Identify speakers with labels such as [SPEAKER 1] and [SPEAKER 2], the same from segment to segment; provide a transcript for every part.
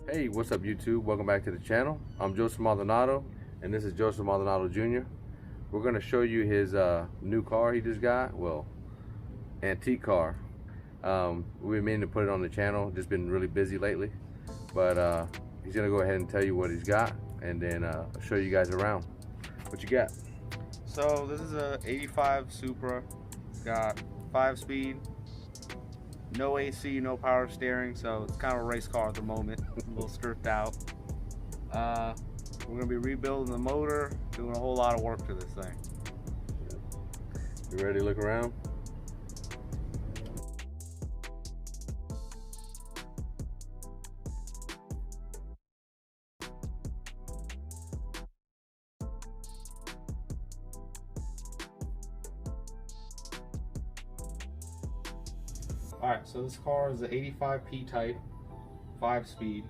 [SPEAKER 1] Hey, what's up YouTube? Welcome back to the channel. I'm Joseph Maldonado and this is Joseph Maldonado Jr. We're going to show you his new car he just got. Well, antique car. We've been meaning to put it on the channel, just been really busy lately. But he's going to go ahead and tell you what he's got and then show you guys around. What you got?
[SPEAKER 2] So this is a 85 Supra. It's got 5-speed, no AC, no power steering, so it's kind of a race car at the moment. A little stripped out. We're gonna be rebuilding the motor, doing a whole lot of work to this thing.
[SPEAKER 1] You ready to look around?
[SPEAKER 2] Alright, so this car is an 85P type, 5-speed.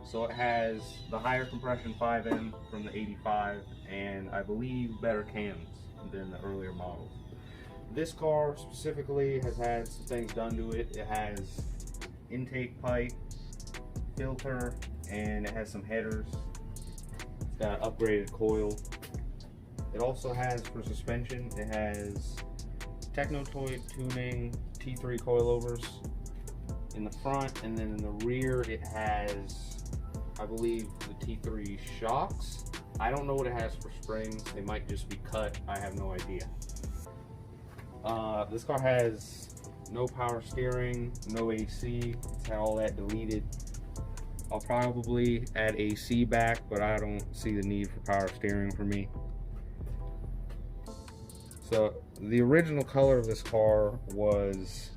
[SPEAKER 2] So it has the higher compression 5M from the 85 and I believe better cams than the earlier models. This car specifically has had some things done to it. It has intake pipe, filter, and it has some headers. It's got an upgraded coil. It also has, for suspension, it has Technotoid tuning T3 coilovers in the front, and then in the rear it has, I believe, the T3 shocks. I don't know what it has for springs. They might just be cut. I have no idea. This car has no power steering, no AC. It's had all that deleted. I'll probably add AC back, but I don't see the need for power steering for me. So the original color of this car was,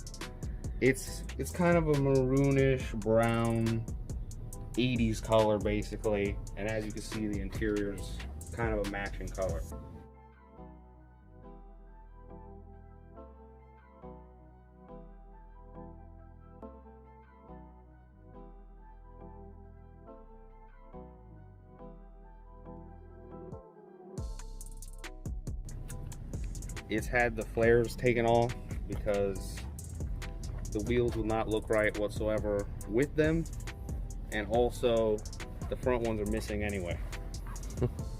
[SPEAKER 2] it's kind of a maroonish brown 80s color basically, and as you can see the interior's kind of a matching color. It's had the flares taken off because the wheels will not look right whatsoever with them, and also the front ones are missing anyway.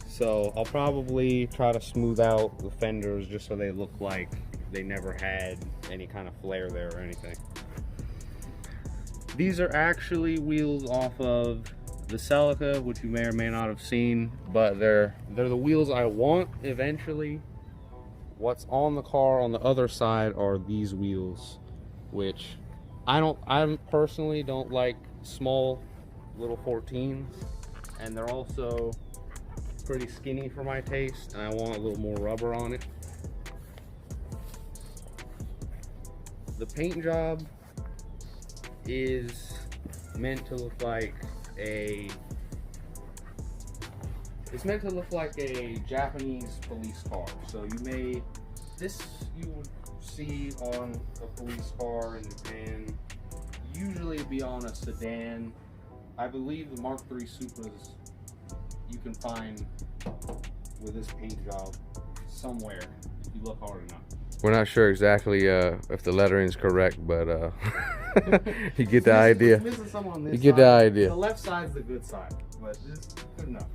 [SPEAKER 2] So I'll probably try to smooth out the fenders just so they look like they never had any kind of flare there or anything. These are actually wheels off of the Celica, which you may or may not have seen, but they're the wheels I want eventually. What's on the car on the other side are these wheels, which I personally don't like small little 14s, and they're also pretty skinny for my taste, and I want a little more rubber on it. The paint job is meant to look like a Japanese police car. So you would see on a police car in Japan. Usually it'd be on a sedan. I believe the Mark III Supras you can find with this paint job somewhere if you look hard enough.
[SPEAKER 1] We're not sure exactly if the lettering is correct, but you get the idea.
[SPEAKER 2] Missing some on this
[SPEAKER 1] you get
[SPEAKER 2] side.
[SPEAKER 1] the idea.
[SPEAKER 2] The left side's the good side, but this is good enough.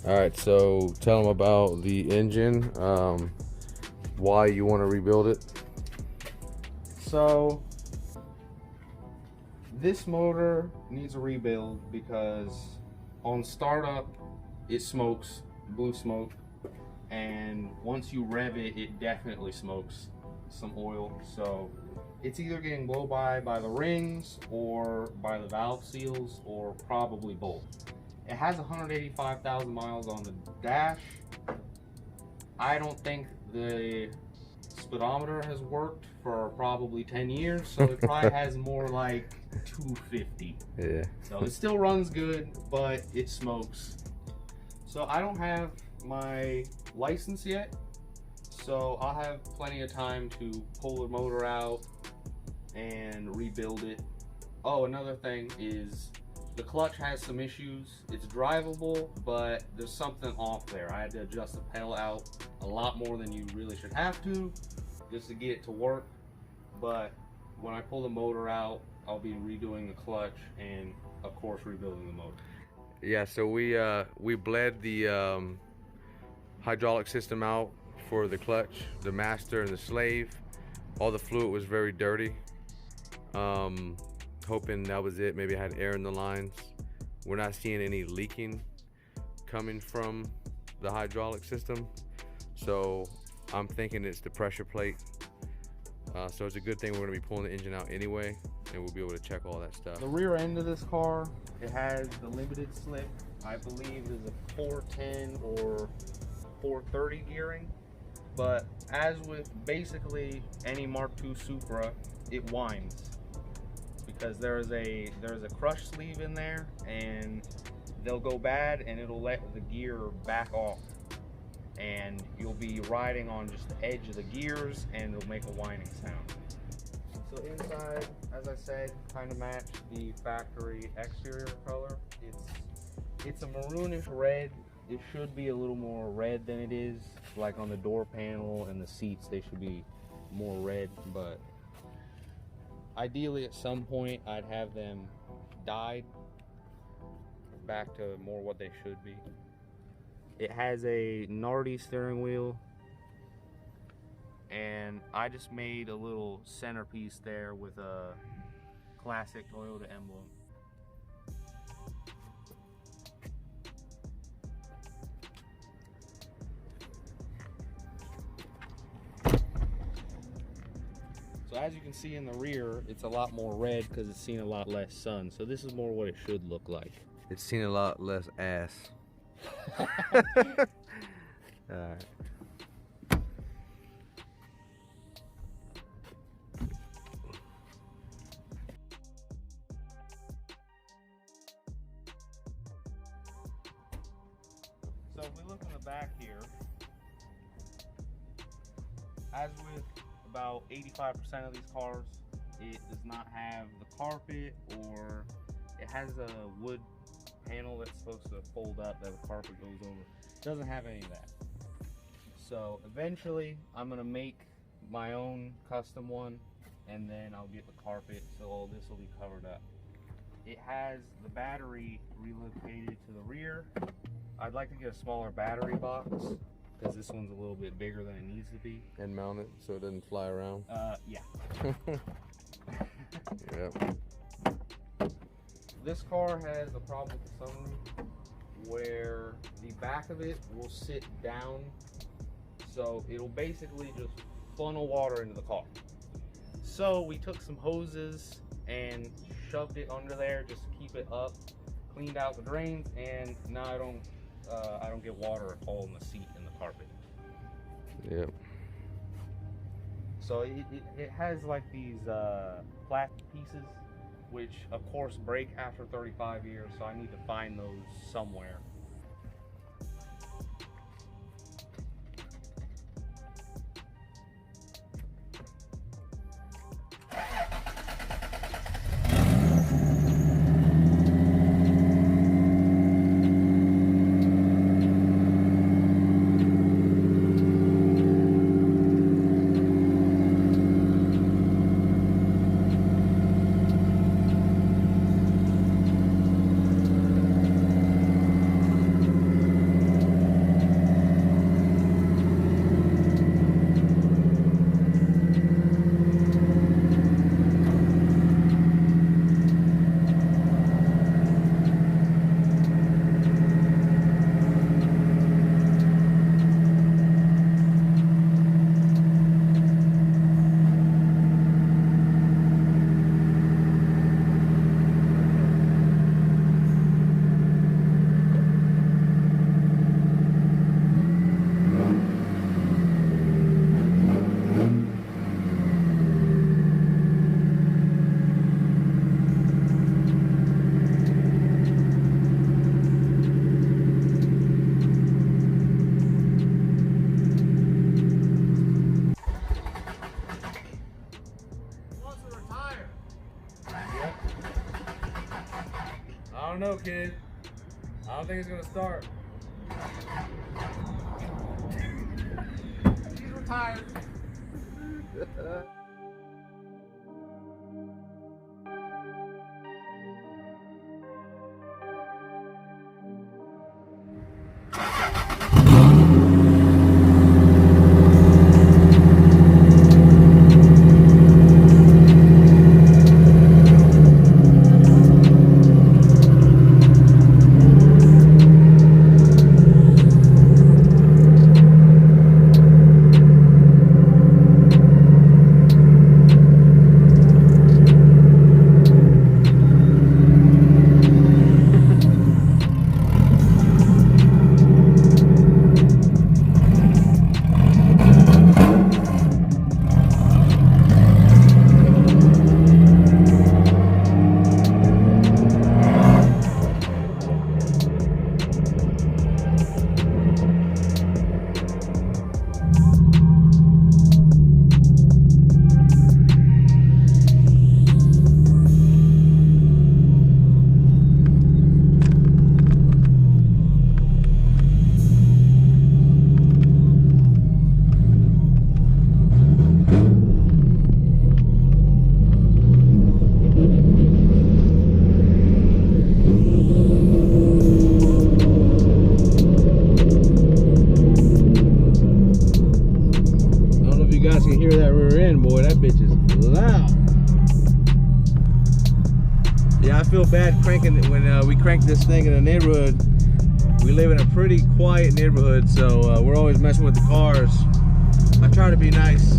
[SPEAKER 1] All right, so tell them about the engine, why you want to rebuild it.
[SPEAKER 2] So this motor needs a rebuild because on startup it smokes blue smoke, and once you rev it, it definitely smokes some oil. So it's either getting blow by the rings or by the valve seals, or probably both. It has 185,000 miles on the dash. I don't think the speedometer has worked for probably 10 years, so it probably has more like 250.
[SPEAKER 1] Yeah.
[SPEAKER 2] So it still runs good, but it smokes. So I don't have my license yet, so I'll have plenty of time to pull the motor out and rebuild it. Oh, another thing is the clutch has some issues. It's drivable, but there's something off there. I had to adjust the pedal out a lot more than you really should have to just to get it to work. But when I pull the motor out, I'll be redoing the clutch and of course rebuilding the motor.
[SPEAKER 1] Yeah, so we bled the hydraulic system out for the clutch, the master and the slave. All the fluid was very dirty. Hoping that was it. Maybe I had air in the lines. We're not seeing any leaking coming from the hydraulic system, so I'm thinking it's the pressure plate. So it's a good thing we're going to be pulling the engine out anyway, and we'll be able to check all that stuff.
[SPEAKER 2] The rear end of this car, it has the limited slip. I believe is a 410 or 430 gearing, but as with basically any Mark II Supra, it whines because there's a crush sleeve in there, and they'll go bad and it'll let the gear back off, and you'll be riding on just the edge of the gears and it'll make a whining sound. So inside, as I said, kind of match the factory exterior color. It's a maroonish red. It should be a little more red than it is. Like on the door panel and the seats, they should be more red, but ideally at some point I'd have them dyed back to more what they should be. It has a Nardi steering wheel, and I just made a little centerpiece there with a classic Toyota emblem. So as you can see in the rear, it's a lot more red because it's seen a lot less sun. So this is more what it should look like.
[SPEAKER 1] It's seen a lot less ass. Alright.
[SPEAKER 2] So if we look in the back here, as with about 85% of these cars, it does not have the carpet, or it has a wood panel that's supposed to fold up that the carpet goes over. It doesn't have any of that. So eventually I'm gonna make my own custom one, and then I'll get the carpet, so all this will be covered up. It has the battery relocated to the rear. I'd like to get a smaller battery box because this one's a little bit bigger than it needs to be.
[SPEAKER 1] And mount it so it doesn't fly around.
[SPEAKER 2] Yeah.
[SPEAKER 1] Yep.
[SPEAKER 2] This car has a problem with the sunroof where the back of it will sit down, so it'll basically just funnel water into the car. So we took some hoses and shoved it under there just to keep it up, cleaned out the drains, and now I don't get water at all in the seat and the carpet.
[SPEAKER 1] Yep.
[SPEAKER 2] So it has like these plastic pieces, which of course break after 35 years, so I need to find those somewhere.
[SPEAKER 1] I don't know, kid. I don't think it's gonna start. He's retired.
[SPEAKER 3] Yeah, I feel bad cranking it when we crank this thing in the neighborhood. We live in a pretty quiet neighborhood, so we're always messing with the cars. I try to be nice.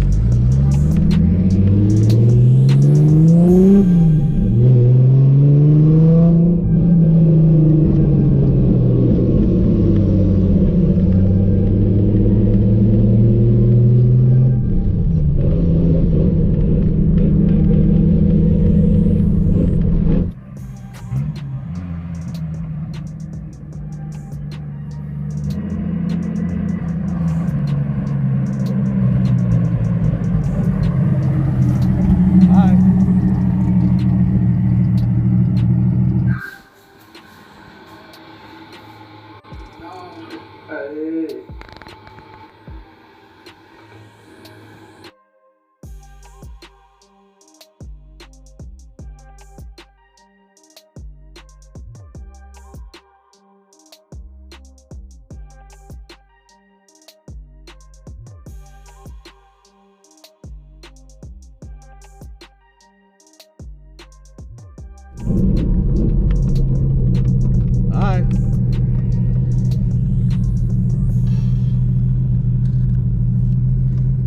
[SPEAKER 3] Alright.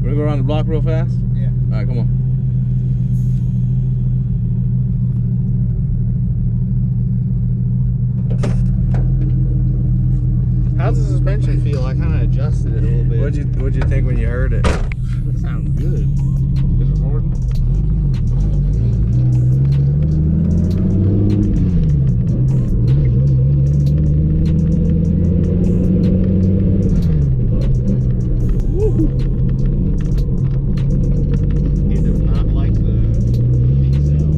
[SPEAKER 3] We're gonna go around the block real fast?
[SPEAKER 2] Yeah.
[SPEAKER 3] Alright, come on.
[SPEAKER 2] How's the suspension feel? I kind of adjusted it a little bit.
[SPEAKER 3] What'd you think when you heard it?
[SPEAKER 2] That sounds good. Is it recording? It does not like the D-cell.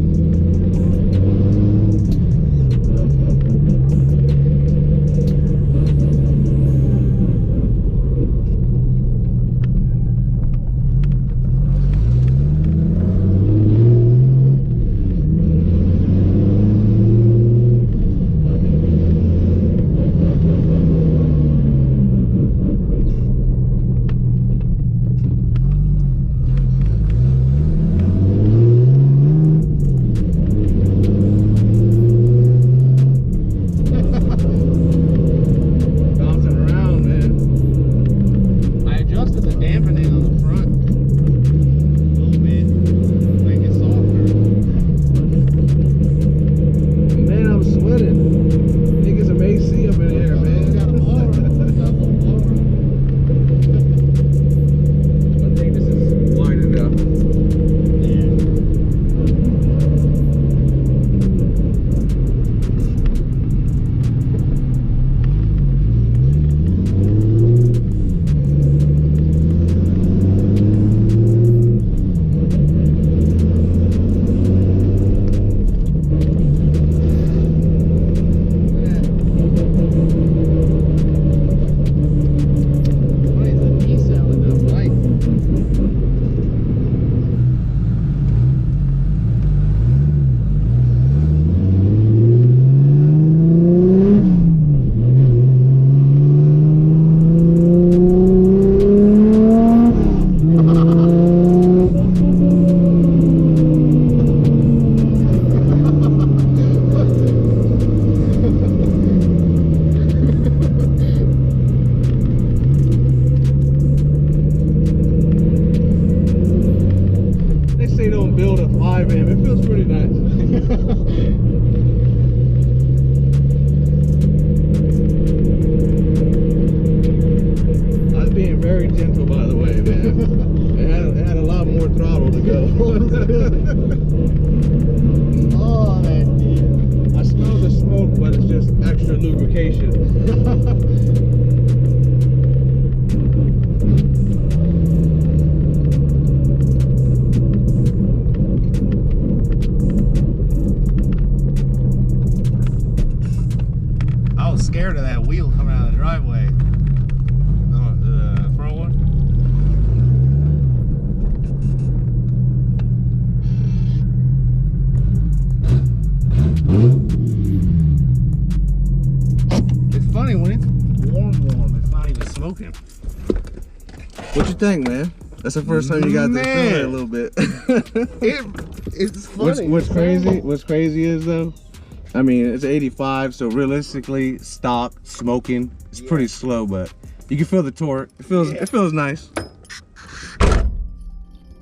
[SPEAKER 3] Oh, man. Yeah. I smell the smoke, but it's just extra lubrication.
[SPEAKER 2] I was scared of that wheel coming out of the driveway. The front one. It's funny when it's warm, it's not even smoking.
[SPEAKER 3] What you think, man? That's the first time you got to feel it a little bit.
[SPEAKER 2] It's funny.
[SPEAKER 3] What's crazy is though, I mean, it's 85, so realistically, stock, smoking, it's pretty slow, but you can feel the torque. It feels nice.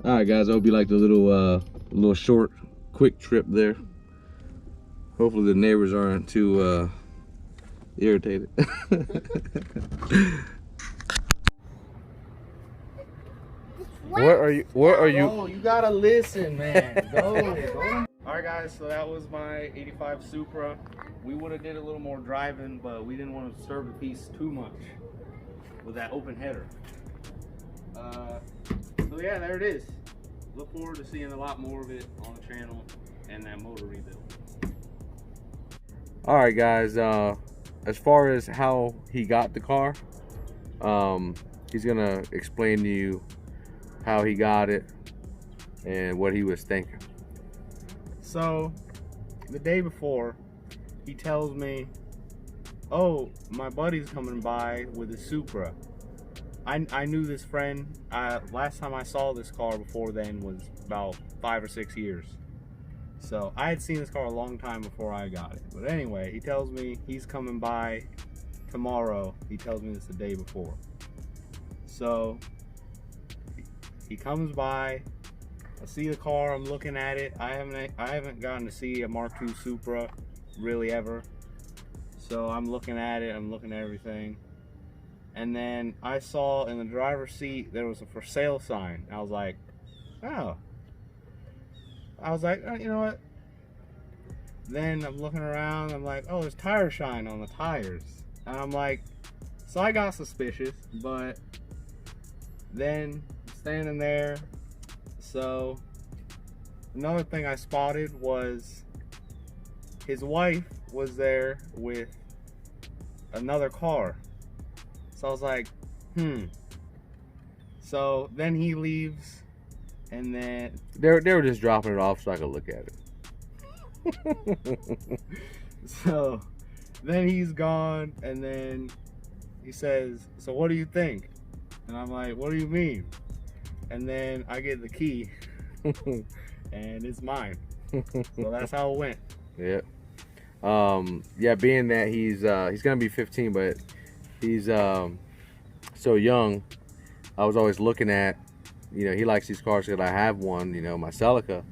[SPEAKER 3] All right, guys, I hope you liked the little short, quick trip there. Hopefully the neighbors aren't too irritated.
[SPEAKER 1] What are you?
[SPEAKER 2] Oh, you gotta listen, man. Go. All right, guys. So that was my '85 Supra. We would have did a little more driving, but we didn't want to disturb the piece too much with that open header. So yeah, there it is. Look forward to seeing a lot more of it on the channel and that motor rebuild.
[SPEAKER 1] All right, guys. As far as how he got the car, he's gonna explain to you how he got it and what he was thinking.
[SPEAKER 2] So the day before, he tells me, oh, my buddy's coming by with a Supra. I knew this friend. Last time I saw this car before then was about 5 or 6 years. So I had seen this car a long time before I got it. But anyway, he tells me he's coming by tomorrow. He tells me this the day before. So he comes by. I see the car. I'm looking at it. I haven't gotten to see a Mark II Supra really ever. So I'm looking at it. I'm looking at everything. And then I saw in the driver's seat there was a for sale sign. I was like, oh. You know what? Then I'm looking around. I'm like, oh, there's tire shine on the tires. And I'm like, so I got suspicious. But then standing there. So another thing I spotted was his wife was there with another car. So I was like, So then he leaves, and then
[SPEAKER 1] They were just dropping it off so I could look at it.
[SPEAKER 2] So then he's gone, and then he says, so what do you think? And I'm like, what do you mean? And then I get the key, and it's mine. So that's how it went.
[SPEAKER 1] Yeah. Yeah, being that he's gonna be 15, but he's so young, I was always looking at, you know, he likes these cars because I have one, you know, my Celica,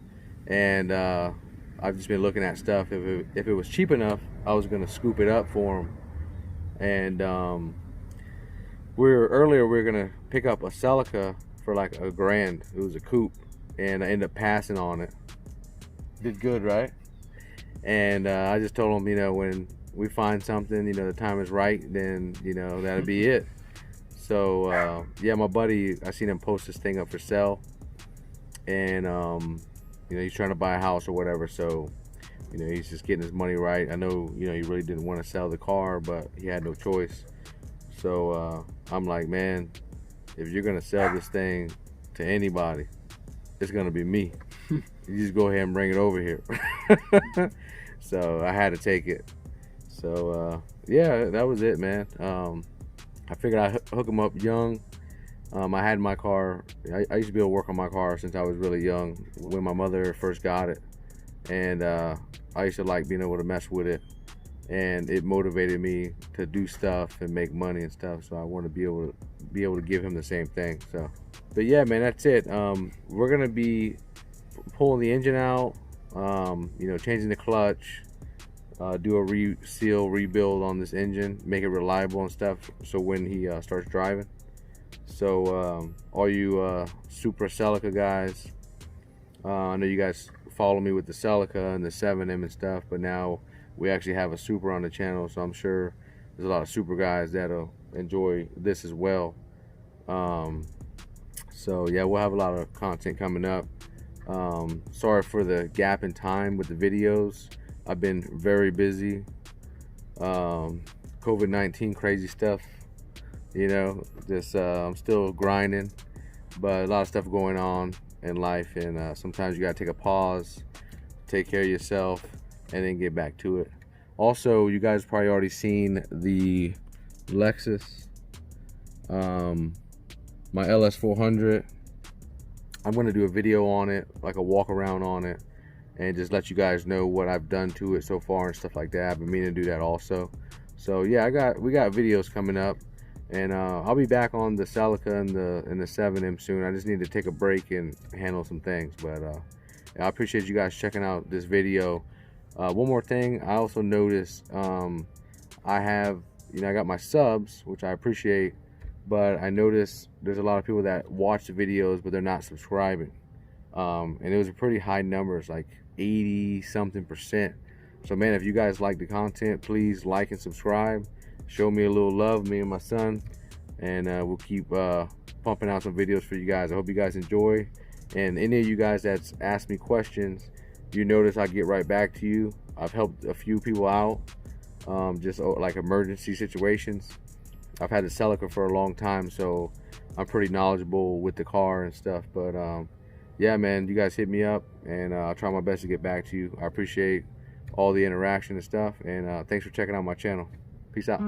[SPEAKER 1] and I've just been looking at stuff. If it was cheap enough, I was gonna scoop it up for him. And we were gonna pick up a Celica for like $1,000. It was a coupe, and I ended up passing on it. Did good, right? And I just told him, you know, when we find something, you know, the time is right, then, you know, that'll be it. So yeah, my buddy, I seen him post this thing up for sale, and you know, he's trying to buy a house or whatever, so, you know, he's just getting his money right. I know, you know, he really didn't want to sell the car, but he had no choice. So I'm like, man, if you're gonna sell this thing to anybody, it's gonna be me. You just go ahead and bring it over here. So I had to take it. So yeah, that was it, man. I figured I'd hook him up young. I had my car, I used to be able to work on my car since I was really young, when my mother first got it. And I used to like being able to mess with it, and it motivated me to do stuff and make money and stuff. So I want to be able to give him the same thing. So, but yeah, man, that's it. We're gonna be pulling the engine out, you know, changing the clutch, do a rebuild on this engine, make it reliable and stuff, so when he starts driving. So all you Supra Celica guys, I know you guys follow me with the Celica and the 7M and stuff, but now we actually have a Supra on the channel, so I'm sure there's a lot of Supra guys that'll enjoy this as well. So yeah, we'll have a lot of content coming up. Sorry for the gap in time with the videos. I've been very busy. COVID-19 crazy stuff, you know, just I'm still grinding, but a lot of stuff going on in life, and sometimes you gotta take a pause, take care of yourself, and then get back to it. Also, you guys probably already seen the Lexus, my LS400. I'm gonna do a video on it, like a walk around on it, and just let you guys know what I've done to it so far and stuff like that. I've been meaning to do that also. So yeah, we got videos coming up, and I'll be back on the Celica and the 7M soon. I just need to take a break and handle some things, but I appreciate you guys checking out this video. One more thing, I also noticed I have, I got my subs, which I appreciate, but I noticed there's a lot of people that watch the videos but they're not subscribing, and it was a pretty high numbers, like 80 something %. So man, if you guys like the content, please like and subscribe. Show me a little love, me and my son, and we'll keep pumping out some videos for you guys. I hope you guys enjoy, and any of you guys that's asked me questions, you notice I get right back to you. I've helped a few people out, just like emergency situations. I've had the Celica for a long time, so I'm pretty knowledgeable with the car and stuff. But yeah, man, you guys hit me up, and I'll try my best to get back to you. I appreciate all the interaction and stuff, and thanks for checking out my channel. Peace out.